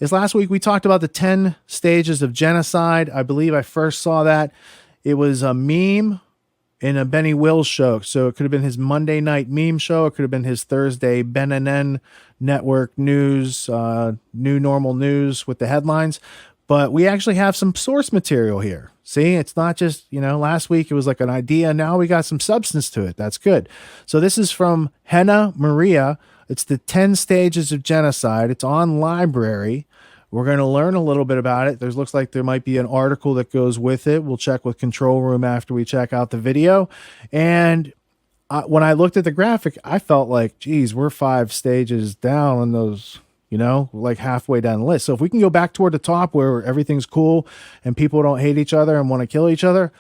is last week we talked about the 10 stages of genocide. I believe I first saw that. It was a meme in a Benny Wills show. So it could have been his Monday night meme show. It could have been his Thursday Ben and N network news, new normal news with the headlines. But we actually have some source material here. See, it's not just, last week it was like an idea. Now we got some substance to it. That's good. So this is from Henna Maria. It's the 10 stages of genocide. It's on Library. We're going to learn a little bit about it. Looks like there might be an article that goes with it. We'll check with Control Room after we check out the video. And when I looked at the graphic, I felt like, geez, we're 5 stages down on those, like halfway down the list. So if we can go back toward the top where everything's cool and people don't hate each other and want to kill each other,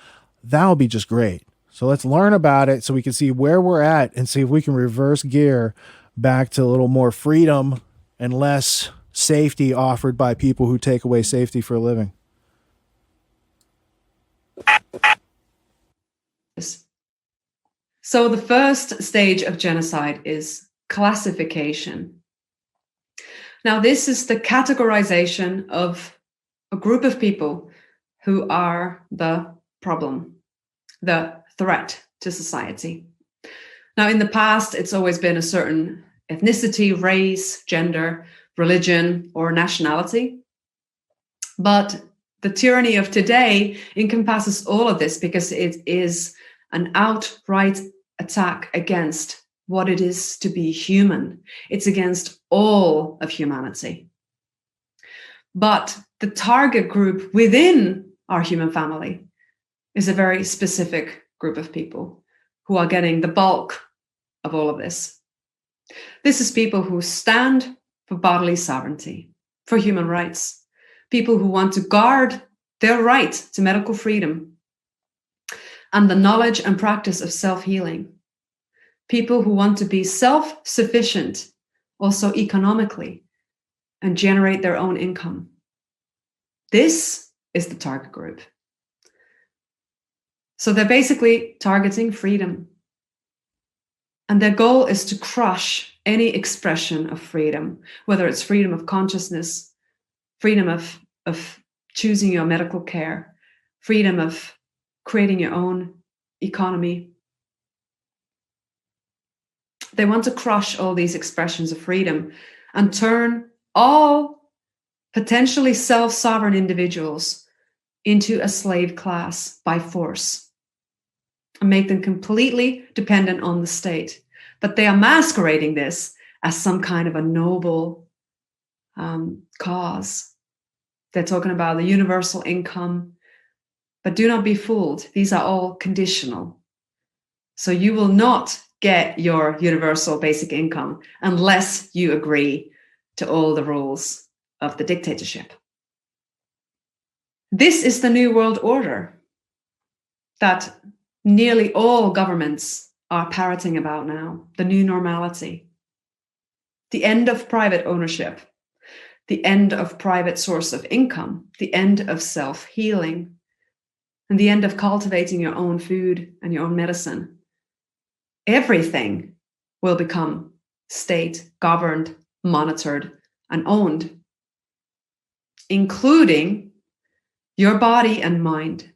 that'll be just great. So let's learn about it so we can see where we're at and see if we can reverse gear back to a little more freedom and less safety offered by people who take away safety for a living. So the first stage of genocide is classification. Now, this is the categorization of a group of people who are the problem, the threat to society. Now, in the past, it's always been a certain ethnicity, race, gender, religion, or nationality. But the tyranny of today encompasses all of this because it is an outright attack against what it is to be human. It's against all of humanity. But the target group within our human family is a very specific group of people who are getting the bulk of all of this. This is people who stand for bodily sovereignty, for human rights, people who want to guard their right to medical freedom and the knowledge and practice of self-healing, people who want to be self-sufficient also economically and generate their own income. This is the target group. So they're basically targeting freedom. And their goal is to crush any expression of freedom, whether it's freedom of consciousness, freedom of choosing your medical care, freedom of creating your own economy. They want to crush all these expressions of freedom and turn all potentially self-sovereign individuals into a slave class by force and make them completely dependent on the state. But they are masquerading this as some kind of a noble cause. They're talking about the universal income, but do not be fooled. These are all conditional. So you will not get your universal basic income unless you agree to all the rules of the dictatorship. This is the new world order that nearly all governments are parroting about now, the new normality. The end of private ownership, the end of private source of income, the end of self-healing, and the end of cultivating your own food and your own medicine. Everything will become state governed, monitored, and owned, including your body and mind.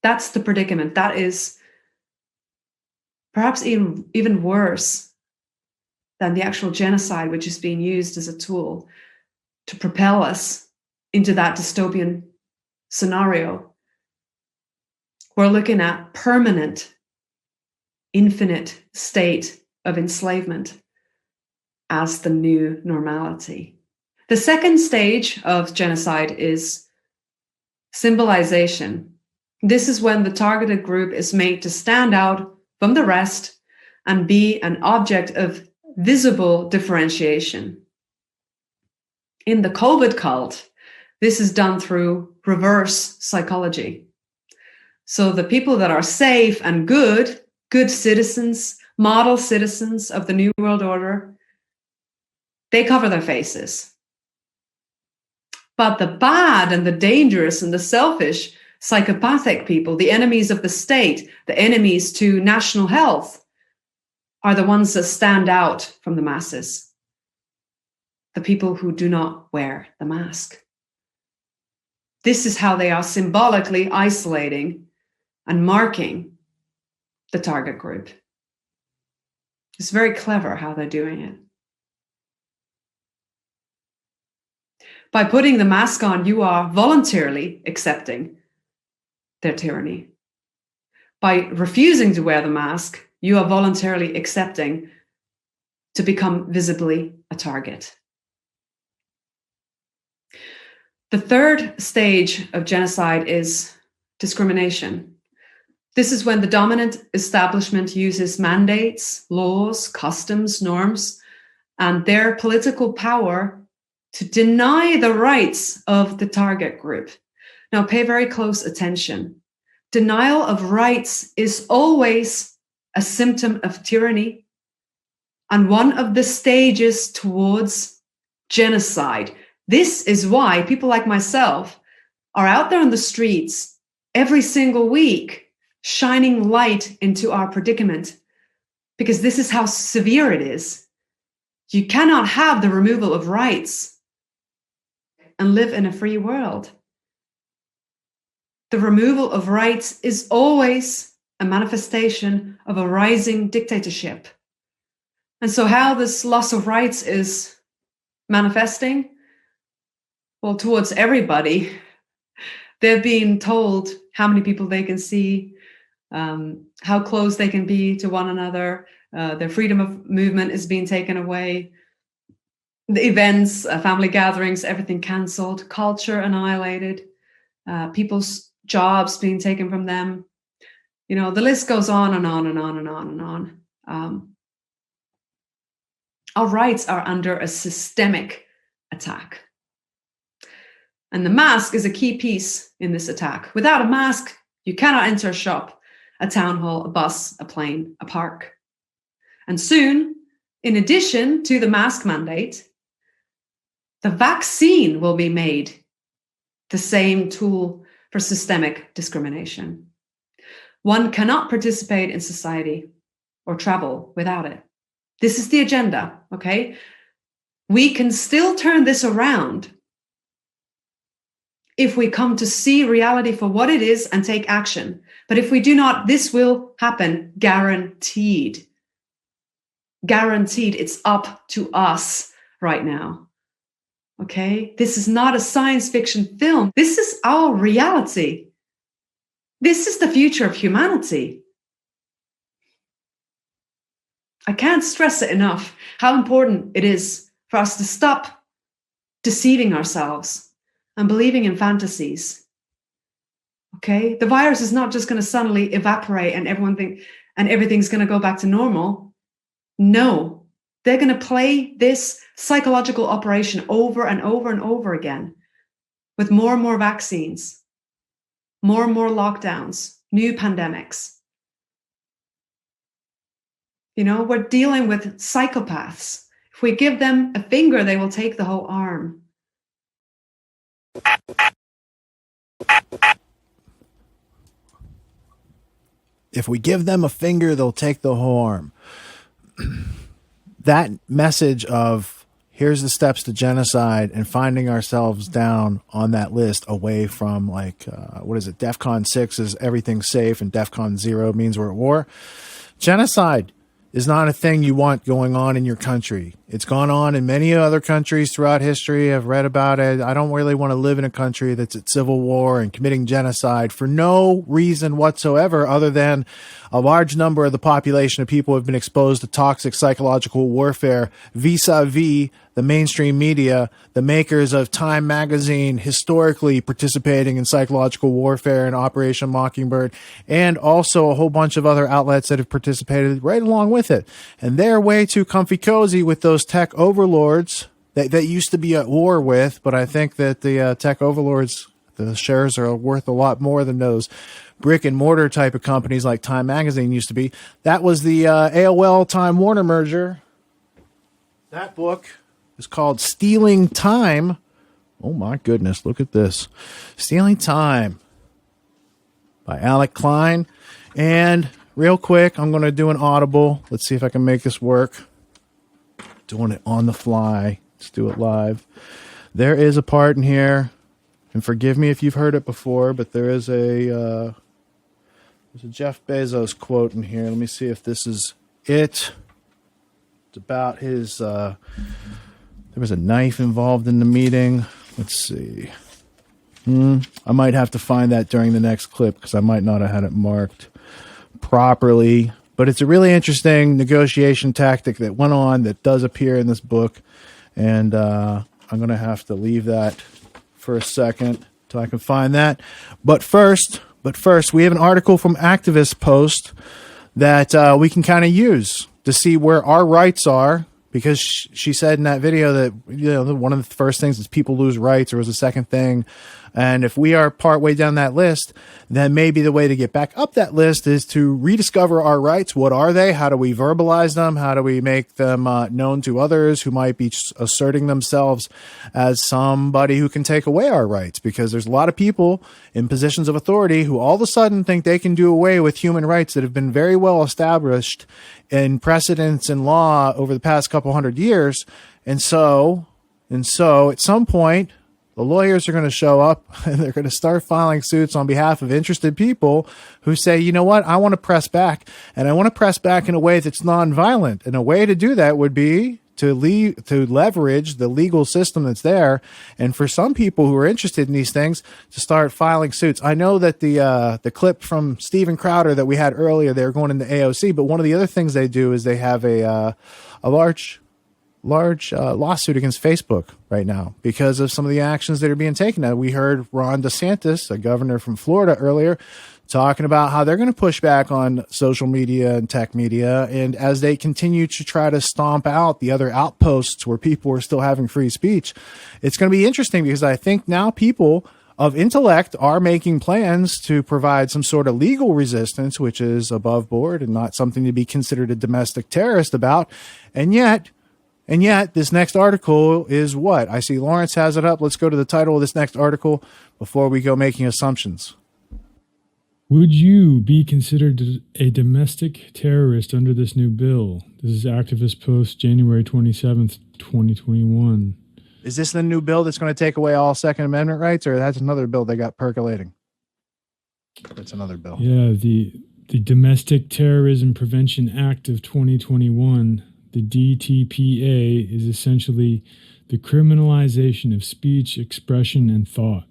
That's the predicament. That is perhaps even worse than the actual genocide, which is being used as a tool to propel us into that dystopian scenario. We're looking at permanent, infinite state of enslavement as the new normality. The second stage of genocide is symbolization. This is when the targeted group is made to stand out from the rest and be an object of visible differentiation. In the COVID cult, this is done through reverse psychology. So the people that are safe and good citizens, model citizens of the New World Order, they cover their faces. But the bad and the dangerous and the selfish, psychopathic people, the enemies of the state, the enemies to national health, are the ones that stand out from the masses, the people who do not wear the mask. This is how they are symbolically isolating and marking the target group. It's very clever how they're doing it. By putting the mask on, you are voluntarily accepting their tyranny. By refusing to wear the mask, you are voluntarily accepting to become visibly a target. The third stage of genocide is discrimination. This is when the dominant establishment uses mandates, laws, customs, norms, and their political power to deny the rights of the target group. Now, pay very close attention. Denial of rights is always a symptom of tyranny and one of the stages towards genocide. This is why people like myself are out there on the streets every single week, shining light into our predicament, because this is how severe it is. You cannot have the removal of rights and live in a free world. The removal of rights is always a manifestation of a rising dictatorship. And so how this loss of rights is manifesting? Well, towards everybody. They're being told how many people they can see, how close they can be to one another. Their freedom of movement is being taken away. The events, family gatherings, everything cancelled. Culture annihilated. People's jobs being taken from them. You know, the list goes on and on and on and on and on. Our rights are under a systemic attack. And the mask is a key piece in this attack. Without a mask, you cannot enter a shop, a town hall, a bus, a plane, a park. And soon, in addition to the mask mandate, the vaccine will be made the same tool for systemic discrimination. One cannot participate in society or travel without it. This is the agenda, okay? We can still turn this around if we come to see reality for what it is and take action. But if we do not, this will happen, guaranteed. Guaranteed. It's up to us right now. Okay? This is not a science fiction film. This is our reality. This is the future of humanity. I can't stress it enough how important it is for us to stop deceiving ourselves and believing in fantasies. Okay? The virus is not just going to suddenly evaporate and everything's going to go back to normal. No. They're going to play this psychological operation over and over and over again with more and more vaccines, more and more lockdowns, new pandemics. You know, we're dealing with psychopaths. If we give them a finger, they will take the whole arm. If we give them a finger, they'll take the whole arm. That message of here's the steps to genocide and finding ourselves down on that list away from DEFCON 6 is everything's safe and DEFCON 0 means we're at war. Genocide is not a thing you want going on in your country. It's gone on in many other countries throughout history. I've read about it. I don't really want to live in a country that's at civil war and committing genocide for no reason whatsoever other than a large number of the population of people have been exposed to toxic psychological warfare vis-a-vis the mainstream media, the makers of Time magazine, historically participating in psychological warfare in Operation Mockingbird, and also a whole bunch of other outlets that have participated right along with it. And they're way too comfy cozy with those tech overlords that used to be at war with, but I think that the tech overlords, the shares are worth a lot more than those brick and mortar type of companies like Time magazine used to be. That was the AOL Time Warner merger. That book is called Stealing Time. Oh my goodness, look at this. Stealing Time by Alec Klein. And real quick, I'm going to do an audible. Let's see if I can make this work. Doing it on the fly. Let's do it live. There is a part in here, and forgive me if you've heard it before, but there's a Jeff Bezos quote in here. Let me see if this is it. It's about his, there was a knife involved in the meeting. Let's see. I might have to find that during the next clip because I might not have had it marked properly. But it's a really interesting negotiation tactic that went on that does appear in this book. And I'm going to have to leave that for a second till I can find that. But first, we have an article from Activist Post that we can kind of use to see where our rights are. Because she said in that video that, you know, one of the first things is people lose rights, or was the second thing. And if we are partway down that list, then maybe the way to get back up that list is to rediscover our rights. What are they? How do we verbalize them? How do we make them known to others who might be asserting themselves as somebody who can take away our rights? Because there's a lot of people in positions of authority who all of a sudden think they can do away with human rights that have been very well established in precedents and law over the past couple hundred years. And so at some point, the lawyers are going to show up and they're going to start filing suits on behalf of interested people who say, you know what, I want to press back, and I want to press back in a way that's nonviolent. And a way to do that would be to leverage the legal system that's there. And for some people who are interested in these things to start filing suits. I know that the clip from Steven Crowder that we had earlier, they're going into AOC, but one of the other things they do is they have a large lawsuit against Facebook right now because of some of the actions that are being taken. Now, we heard Ron DeSantis, a governor from Florida, earlier talking about how they're going to push back on social media and tech media. And as they continue to try to stomp out the other outposts where people are still having free speech, it's going to be interesting because I think now people of intellect are making plans to provide some sort of legal resistance, which is above board and not something to be considered a domestic terrorist about. And yet, this next article is what? I see Lawrence has it up. Let's go to the title of this next article before we go making assumptions. Would you be considered a domestic terrorist under this new bill? This is Activist Post, January 27th, 2021. Is this the new bill that's going to take away all Second Amendment rights, or that's another bill they got percolating? That's another bill. Yeah, the Domestic Terrorism Prevention Act of 2021, the DTPA, is essentially the criminalization of speech, expression, and thought.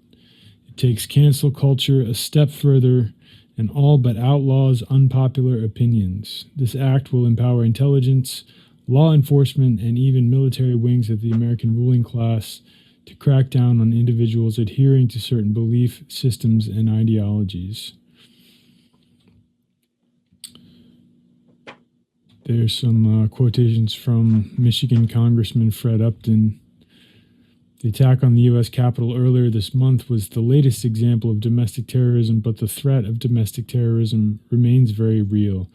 It takes cancel culture a step further and all but outlaws unpopular opinions. This act will empower intelligence, law enforcement, and even military wings of the American ruling class to crack down on individuals adhering to certain belief systems and ideologies. There's some quotations from Michigan Congressman Fred Upton. The attack on the U.S. Capitol earlier this month was the latest example of domestic terrorism, but the threat of domestic terrorism remains very real.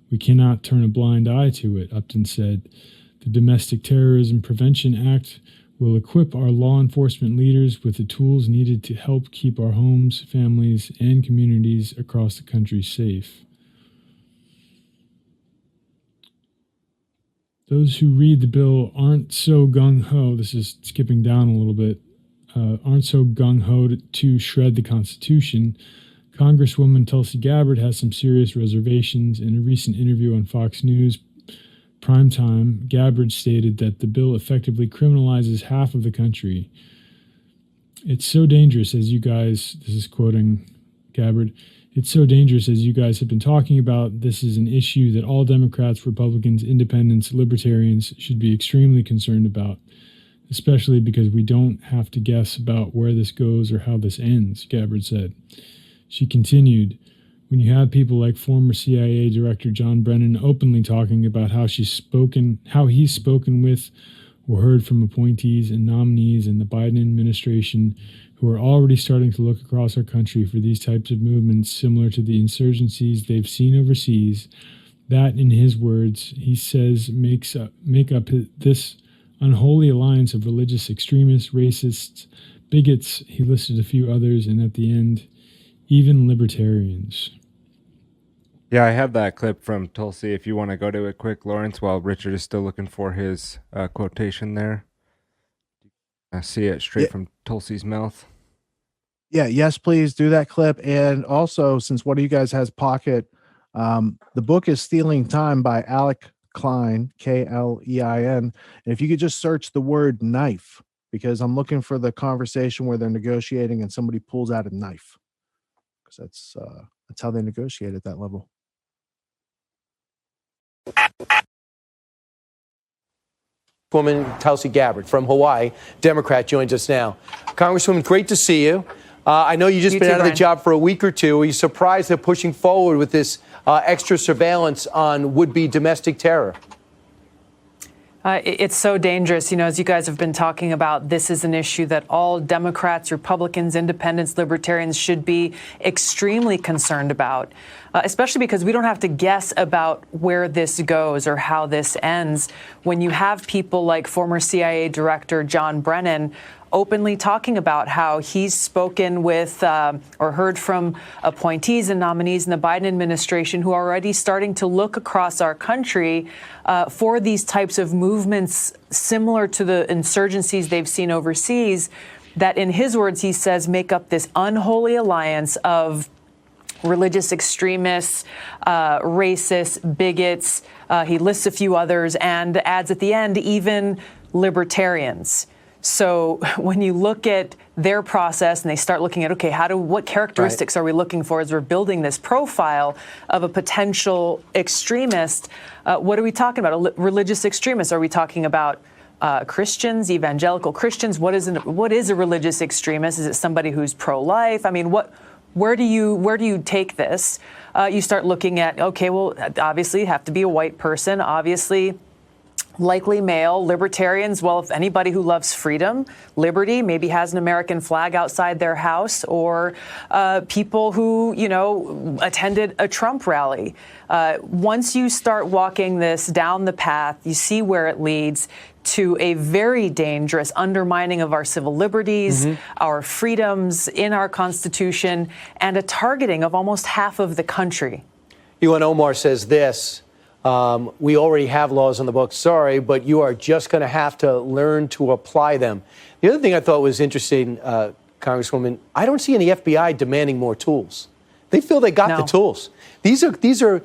We cannot turn a blind eye to it, Upton said. The Domestic Terrorism Prevention Act will equip our law enforcement leaders with the tools needed to help keep our homes, families, and communities across the country safe. Those who read the bill aren't so gung-ho, this is skipping down a little bit, aren't so gung-ho to shred the Constitution. Congresswoman Tulsi Gabbard has some serious reservations. In a recent interview on Fox News Primetime, Gabbard stated that the bill effectively criminalizes half of the country. It's so dangerous, as you guys, this is quoting Gabbard, it's so dangerous, as you guys have been talking about. This is an issue that all Democrats, Republicans, independents, libertarians should be extremely concerned about, especially because we don't have to guess about where this goes or how this ends, Gabbard said. She continued, when you have people like former CIA Director John Brennan openly talking about how he's spoken with or heard from appointees and nominees in the Biden administration who are already starting to look across our country for these types of movements similar to the insurgencies they've seen overseas, that, in his words, he says make up this unholy alliance of religious extremists, racists, bigots. He listed a few others, and at the end, even libertarians. Yeah, I have that clip from Tulsi if you want to go to it quick, Lawrence, while Richard is still looking for his quotation there. I see it straight from Tulsi's mouth. Yeah, yes, please do that clip. And also, since one of you guys has Pocket, the book is Stealing Time by Alec Klein, Klein. And if you could just search the word knife, because I'm looking for the conversation where they're negotiating and somebody pulls out a knife, because that's how they negotiate at that level. Woman Tulsi Gabbard from Hawaii, Democrat, joins us now. Congresswoman, great to see you. I know you've just been out of the job for a week or two. Are you surprised they're pushing forward with this extra surveillance on would-be domestic terror? It's so dangerous. You know, as you guys have been talking about, this is an issue that all Democrats, Republicans, independents, libertarians should be extremely concerned about, especially because we don't have to guess about where this goes or how this ends. When you have people like former CIA Director John Brennan openly talking about how he's spoken with or heard from appointees and nominees in the Biden administration who are already starting to look across our country for these types of movements similar to the insurgencies they've seen overseas, that in his words, he says, make up this unholy alliance of religious extremists, racists, bigots. He lists a few others and adds at the end, even libertarians. So when you look at their process and they start looking at, okay, what characteristics are we looking for as we're building this profile of a potential extremist? What are we talking about? Religious extremists? Are we talking about Christians, evangelical Christians? What is a religious extremist? Is it somebody who's pro-life? I mean, where do you take this? You start looking at, okay, well, obviously have to be a white person, obviously likely male. Libertarians, well, if anybody who loves freedom, liberty, maybe has an American flag outside their house, or people who, attended a Trump rally. Once you start walking this down the path, you see where it leads to a very dangerous undermining of our civil liberties, our freedoms in our Constitution, and a targeting of almost half of the country. Ilhan Omar says this. We already have laws on the books, sorry, but you are just going to have to learn to apply them. The other thing I thought was interesting, Congresswoman, I don't see any FBI demanding more tools. They feel they got the tools. These are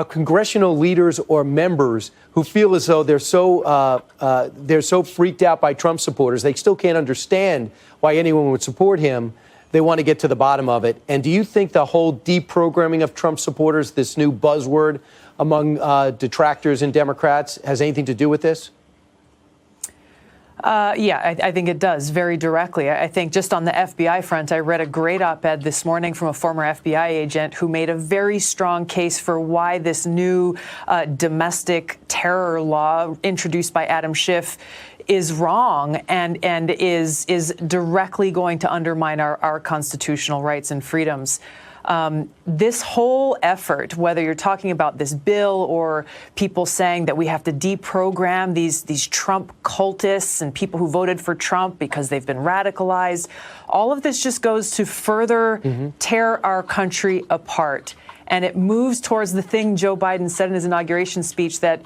congressional leaders or members who feel as though they're so freaked out by Trump supporters, they still can't understand why anyone would support him. They want to get to the bottom of it. And do you think the whole deprogramming of Trump supporters, this new buzzword among detractors and Democrats, has anything to do with this? Yeah, I think it does very directly. I think just on the FBI front, I read a great op-ed this morning from a former FBI agent who made a very strong case for why this new domestic terror law introduced by Adam Schiff is wrong and is directly going to undermine our constitutional rights and freedoms. This whole effort, whether you're talking about this bill or people saying that we have to deprogram these Trump cultists and people who voted for Trump because they've been radicalized, all of this just goes to further tear our country apart. And it moves towards the thing Joe Biden said in his inauguration speech that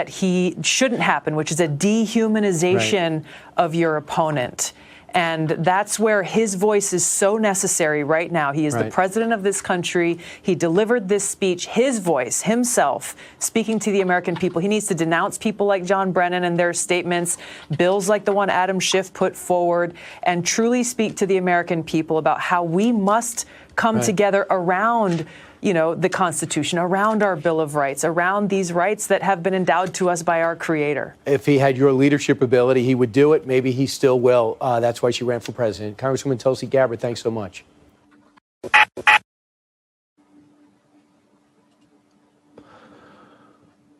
he shouldn't happen, which is a dehumanization of your opponent. And that's where his voice is so necessary right now. He is the president of this country. He delivered this speech, his voice, himself, speaking to the American people. He needs to denounce people like John Brennan and their statements, bills like the one Adam Schiff put forward, and truly speak to the American people about how we must come together around the Constitution, around our Bill of Rights, around these rights that have been endowed to us by our Creator. If he had your leadership ability, he would do it. Maybe he still will. That's why she ran for president. Congresswoman Tulsi Gabbard, thanks so much.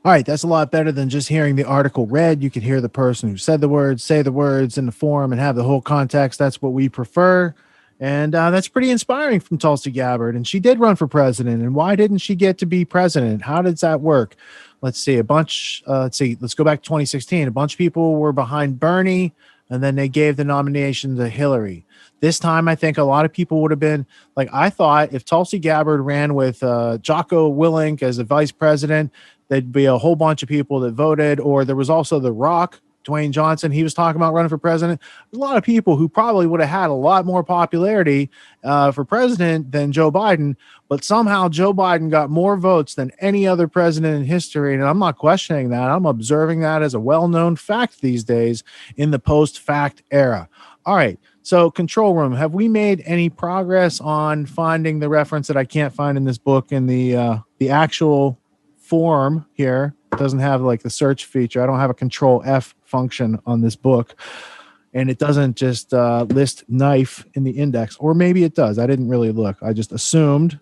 All right, that's a lot better than just hearing the article read. You can hear the person who said the words, say the words in the forum, and have the whole context. That's what we prefer. And that's pretty inspiring from Tulsi Gabbard. And she did run for president. And why didn't she get to be president? How does that work? Let's see. Let's go back to 2016. A bunch of people were behind Bernie. and then they gave the nomination to Hillary. This time, I think a lot of people would have been like, I thought if Tulsi Gabbard ran with Jocko Willink as a vice president, there'd be a whole bunch of people that voted. Or there was also The Rock, Dwayne Johnson. He was talking about running for president. There's a lot of people who probably would have had a lot more popularity for president than Joe Biden. But somehow Joe Biden got more votes than any other president in history. And I'm not questioning that. I'm observing that as a well-known fact these days in the post-fact era. All right. So control room, have we made any progress on finding the reference that I can't find in this book in the actual form here? It doesn't have like the search feature. I don't have a control F function on this book. And it doesn't just list knife in the index, or maybe it does. I didn't really look. I just assumed.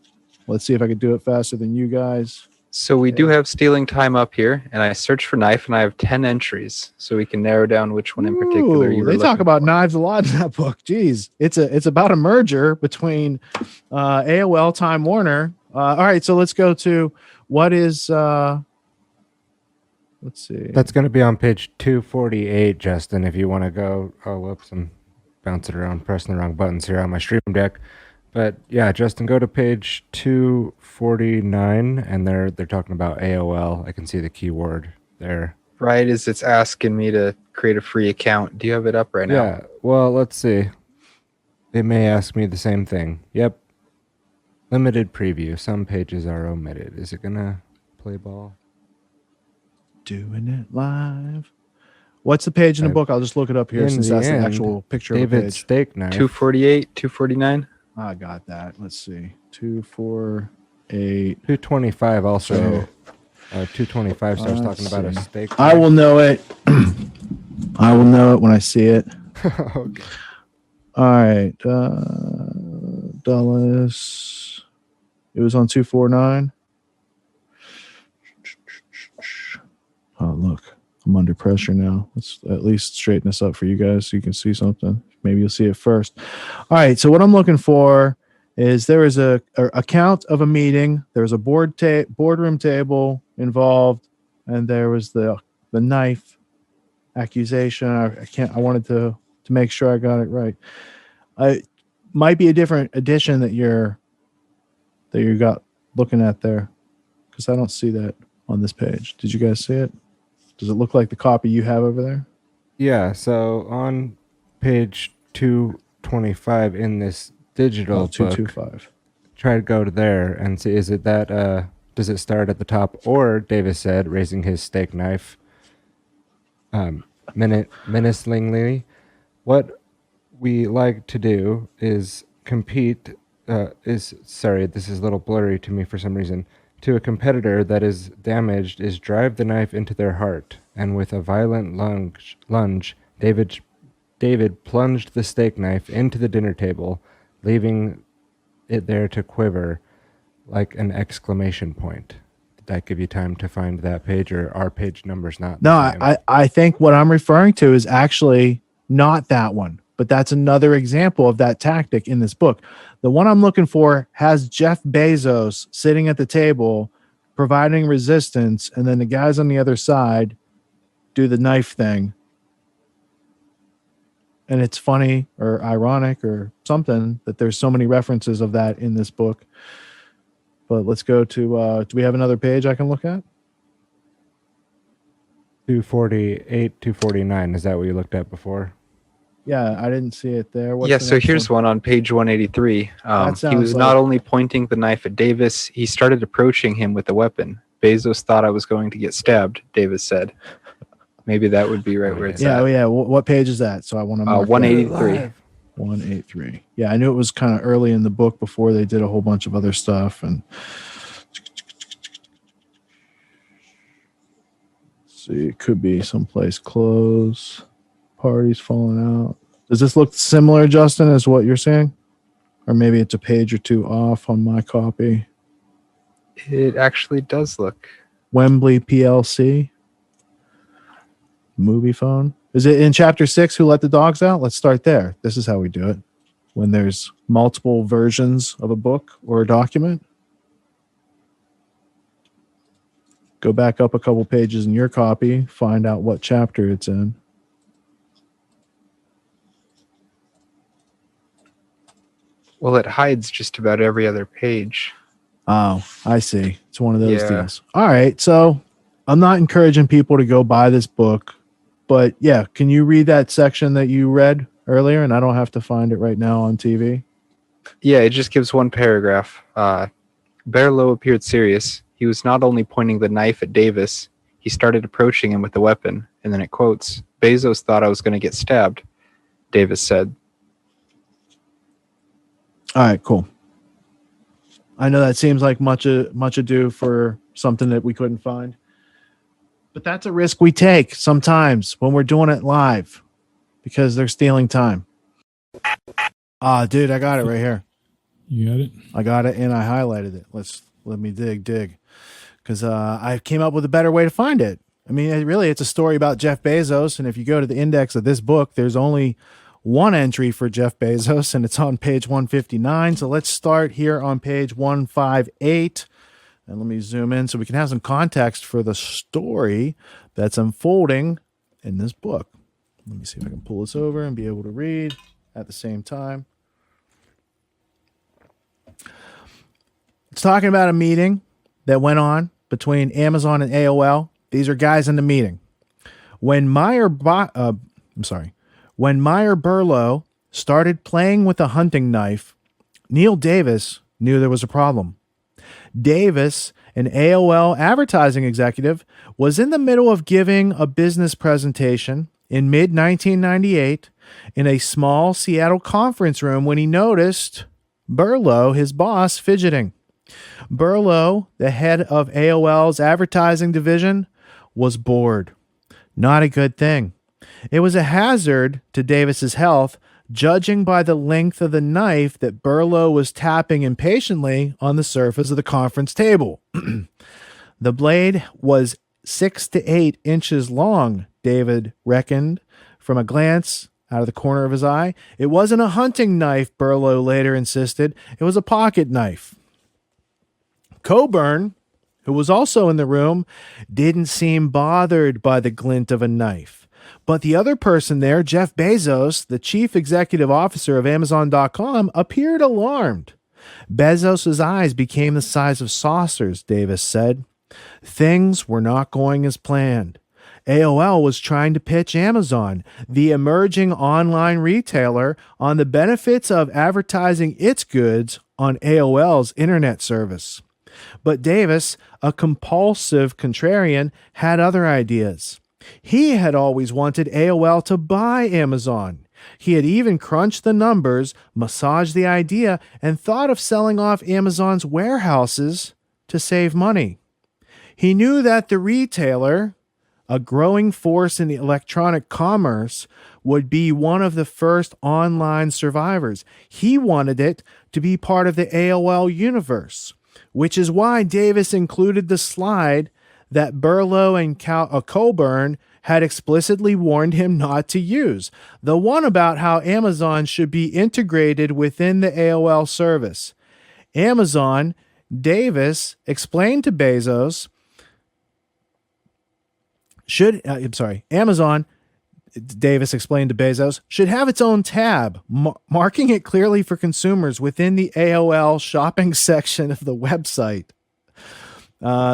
Let's see if I could do it faster than you guys. So we do have stealing time up here, and I searched for knife, and I have 10 entries, so we can narrow down which one in particular you were They talk looking about for. knives a lot in that book. Jeez, it's about a merger between AOL, Time Warner. All right, so let's go to what is. Let's see. That's going to be on page 248, Justin. If you want to go. Oh, whoops! I'm bouncing around, pressing the wrong buttons here on my Stream Deck. But yeah, Justin, go to page 249, and they're talking about AOL. I can see the keyword there. Right as it's asking me to create a free account. Do you have it up right now? Yeah. Well, let's see. They may ask me the same thing. Yep. Limited preview. Some pages are omitted. Is it gonna play ball? Doing it live. What's the page in the book? I'll just look it up here since that's the actual picture of the David's page. steak knife. 248, 249. I got that. Let's see. 248. 225 also. So, 225 starts talking about a see. steak. I will know it. I will know it when I see it. Okay. All right. Dulles. It was on 249. Oh, look. I'm under pressure now. Let's at least straighten this up for you guys so you can see something. Maybe you'll see it first. All right. So what I'm looking for is there is a account of a meeting. There was a boardroom table involved, and there was the knife accusation. I wanted to make sure I got it right. It might be a different edition that you got looking at there, because I don't see that on this page. Did you guys see it? Does it look like the copy you have over there? Yeah, so on page 225 in this digital book, 225. try to go to there and see, is it that, does it start at the top? Or, Davis said, raising his steak knife menacingly. What we like to do is compete, this is a little blurry to me for some reason, to a competitor that is damaged is drive the knife into their heart, and with a violent lunge, David plunged the steak knife into the dinner table, leaving it there to quiver like an exclamation point. Did that give you time to find that page, or our page number's not? No, I think what I'm referring to is actually not that one, but that's another example of that tactic in this book. The one I'm looking for has Jeff Bezos sitting at the table providing resistance, and then the guys on the other side do the knife thing. And it's funny or ironic or something that there's so many references of that in this book. But let's go to, do we have another page I can look at? 248, 249. Is that what you looked at before? Yeah, I didn't see it there. What's Yeah, the so next here's one on page 183. He sounds was like- not only pointing the knife at Davis, he started approaching him with a weapon. Bezos thought I was going to get stabbed, Davis said. Maybe that would be right where it's Yeah, at. yeah. What page is that? So I want to mark 183. 183. Yeah, I knew it was kind of early in the book before they did a whole bunch of other stuff. And let's see, it could be someplace close. Parties falling out. Does this look similar, Justin, as what you're saying? Or maybe it's a page or two off on my copy. It actually does look. Wembley PLC. Movie phone. Is it in chapter 6, Who Let the Dogs Out? Let's start there. This is how we do it. When there's multiple versions of a book or a document. Go back up a couple pages in your copy, find out what chapter it's in. Well, it hides just about every other page. Oh, I see. It's one of those Yeah. deals. All right. So I'm not encouraging people to go buy this book, but yeah, can you read that section that you read earlier? And I don't have to find it right now on TV. Yeah, it just gives one paragraph. Berlow appeared serious. He was not only pointing the knife at Davis, he started approaching him with the weapon. And then it quotes, Bezos thought I was going to get stabbed, Davis said. All right, cool. I know that seems like much ado for something that we couldn't find, but that's a risk we take sometimes when we're doing it live because they're stealing time. Dude, I got it right here. You got it? I got it and I highlighted it. Let me dig because I came up with a better way to find it. I mean, it's a story about Jeff Bezos, and if you go to the index of this book, there's only one entry for Jeff Bezos, and it's on page 159. So let's start here on page 158. And let me zoom in so we can have some context for the story that's unfolding in this book. Let me see if I can pull this over and be able to read at the same time. It's talking about a meeting that went on between Amazon and AOL. These are guys in the meeting. When Meyer Burlow started playing with a hunting knife, Neil Davis knew there was a problem. Davis, an AOL advertising executive, was in the middle of giving a business presentation in mid-1998 in a small Seattle conference room when he noticed Burlow, his boss, fidgeting. Burlow, the head of AOL's advertising division, was bored. Not a good thing. It was a hazard to Davis's health, judging by the length of the knife that Burlow was tapping impatiently on the surface of the conference table. The blade was 6 to 8 inches long, David reckoned from a glance out of the corner of his eye. It wasn't a hunting knife, Burlow later insisted. It was a pocket knife. Coburn, who was also in the room, didn't seem bothered by the glint of a knife. But the other person there, Jeff Bezos, the chief executive officer of Amazon.com, appeared alarmed. Bezos' eyes became the size of saucers, Davis said. Things were not going as planned. AOL was trying to pitch Amazon, the emerging online retailer, on the benefits of advertising its goods on AOL's internet service. But Davis, a compulsive contrarian, had other ideas. He had always wanted AOL to buy Amazon. He had even crunched the numbers, massaged the idea, and thought of selling off Amazon's warehouses to save money. He knew that the retailer, a growing force in electronic commerce, would be one of the first online survivors. He wanted it to be part of the AOL universe, which is why Davis included the slide that Burlow and Coburn had explicitly warned him not to use, the one about how Amazon should be integrated within the AOL service. Davis explained to Bezos, Davis explained to Bezos, should have its own tab, marking it clearly for consumers within the AOL shopping section of the website.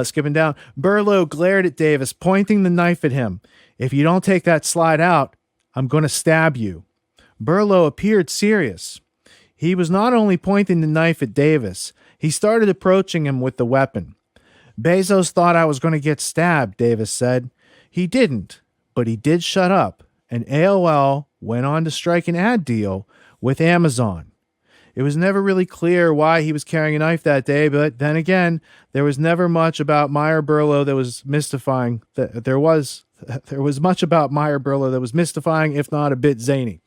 Skipping down, Burlow glared at Davis, pointing the knife at him. If you don't take that slide out, I'm going to stab you. Burlow appeared serious. He was not only pointing the knife at Davis, he started approaching him with the weapon. Bezos thought I was going to get stabbed, Davis said. He didn't, but he did shut up, and AOL went on to strike an ad deal with Amazon. It was never really clear why he was carrying a knife that day, but then again, there was never much about Meyer Burlow that was mystifying. There was much about Meyer Burlow that was mystifying, if not a bit zany.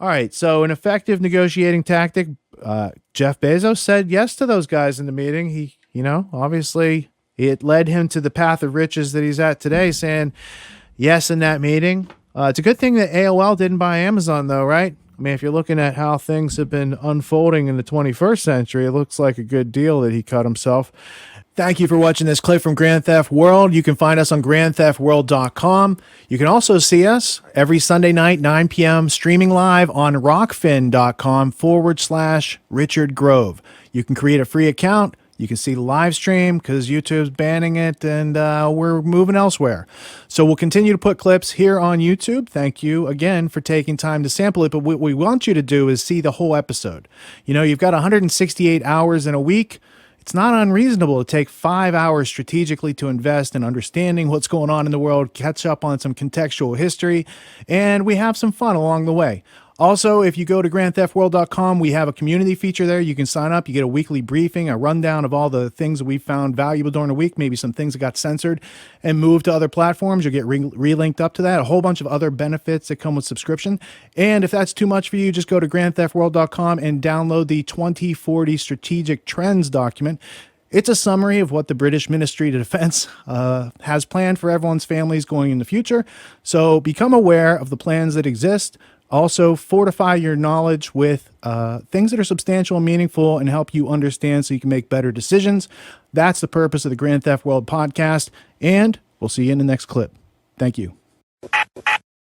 All right, so an effective negotiating tactic. Jeff Bezos said yes to those guys in the meeting. He, obviously it led him to the path of riches that he's at today, saying yes in that meeting. It's a good thing that AOL didn't buy Amazon, though, right? I mean, if you're looking at how things have been unfolding in the 21st century, it looks like a good deal that he cut himself. Thank you for watching this clip from Grand Theft World. You can find us on grandtheftworld.com. You can also see us every Sunday night, 9 p.m., streaming live on rockfin.com/Richard Grove. You can create a free account. You can see the live stream because YouTube's banning it, and we're moving elsewhere. So we'll continue to put clips here on YouTube. Thank you again for taking time to sample it. But what we want you to do is see the whole episode. You know, you've got 168 hours in a week. It's not unreasonable to take 5 hours strategically to invest in understanding what's going on in the world, catch up on some contextual history, and we have some fun along the way. Also, if you go to grandtheftworld.com, we have a community feature there. You can sign up. You get a weekly briefing, a rundown of all the things that we found valuable during the week, maybe some things that got censored and moved to other platforms. You'll get relinked up to that. A whole bunch of other benefits that come with subscription. And if that's too much for you, just go to grandtheftworld.com and download the 2040 Strategic Trends document. It's a summary of what the British Ministry of Defense has planned for everyone's families going in the future. So become aware of the plans that exist. Also, fortify your knowledge with things that are substantial and meaningful and help you understand so you can make better decisions. That's the purpose of the Grand Theft World podcast, and we'll see you in the next clip. Thank you.